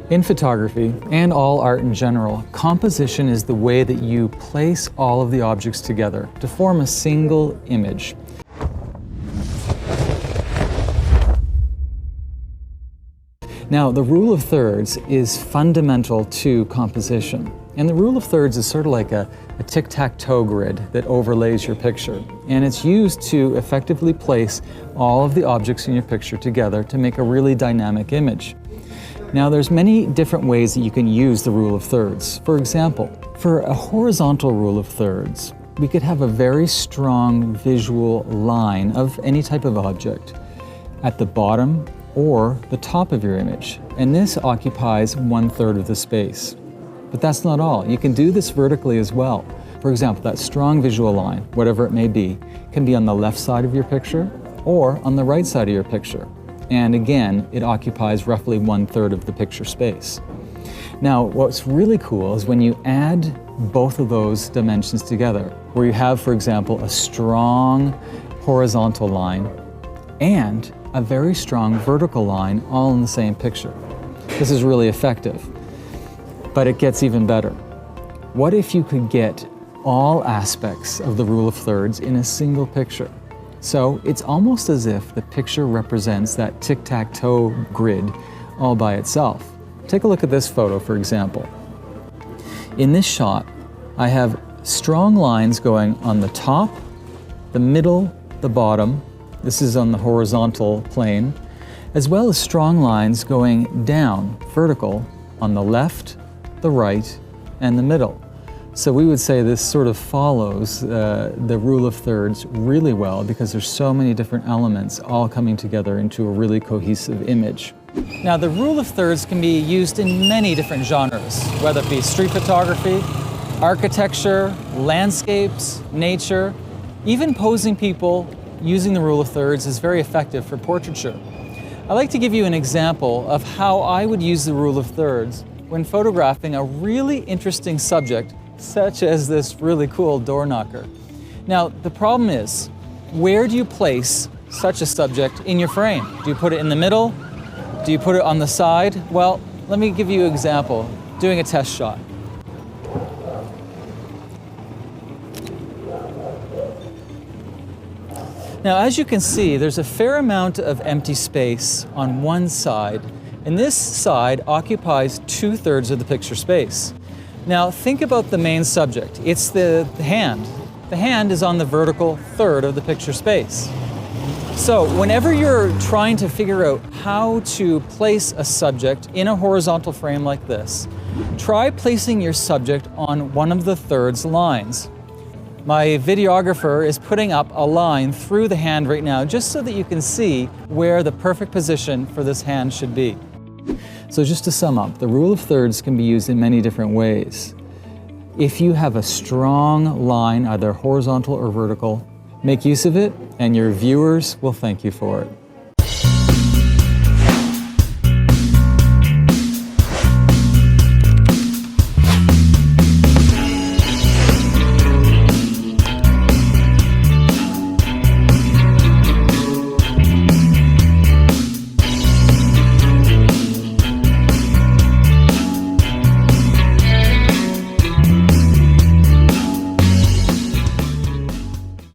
In photography, and all art in general, composition is the way that you place all of the objects together to form a single image. Now, the rule of thirds is fundamental to composition. And the rule of thirds is sort of like a tic-tac-toe grid that overlays your picture. And it's used to effectively place all of the objects in your picture together to make a really dynamic image. Now, there's many different ways that you can use the rule of thirds. For example, for a horizontal rule of thirds, we could have a very strong visual line of any type of object at the bottom or the top of your image. And this occupies 1/3 of the space. But that's not all. You can do this vertically as well. For example, that strong visual line, whatever it may be, can be on the left side of your picture or on the right side of your picture. And again, it occupies roughly 1/3 of the picture space. Now, what's really cool is when you add both of those dimensions together, where you have, for example, a strong horizontal line and a very strong vertical line all in the same picture. This is really effective, but it gets even better. What if you could get all aspects of the rule of thirds in a single picture? So it's almost as if the picture represents that tic-tac-toe grid all by itself. Take a look at this photo, for example. In this shot, I have strong lines going on the top, the middle, the bottom. This is on the horizontal plane, as well as strong lines going down, vertical, on the left, the right, and the middle. So we would say this sort of follows the rule of thirds really well because there's so many different elements all coming together into a really cohesive image. Now, the rule of thirds can be used in many different genres, whether it be street photography, architecture, landscapes, nature, even posing people. Using the rule of thirds is very effective for portraiture. I'd like to give you an example of how I would use the rule of thirds when photographing a really interesting subject, such as this really cool door knocker. Now, the problem is, where do you place such a subject in your frame? Do you put it in the middle? Do you put it on the side? Well, let me give you an example, doing a test shot. Now, as you can see, there's a fair amount of empty space on one side, and this side occupies 2/3 of the picture space. Now, think about the main subject. It's the hand. The hand is on the vertical third of the picture space. So, whenever you're trying to figure out how to place a subject in a horizontal frame like this, try placing your subject on one of the thirds lines. My videographer is putting up a line through the hand right now just so that you can see where the perfect position for this hand should be. So just to sum up, the rule of thirds can be used in many different ways. If you have a strong line, either horizontal or vertical, make use of it and your viewers will thank you for it.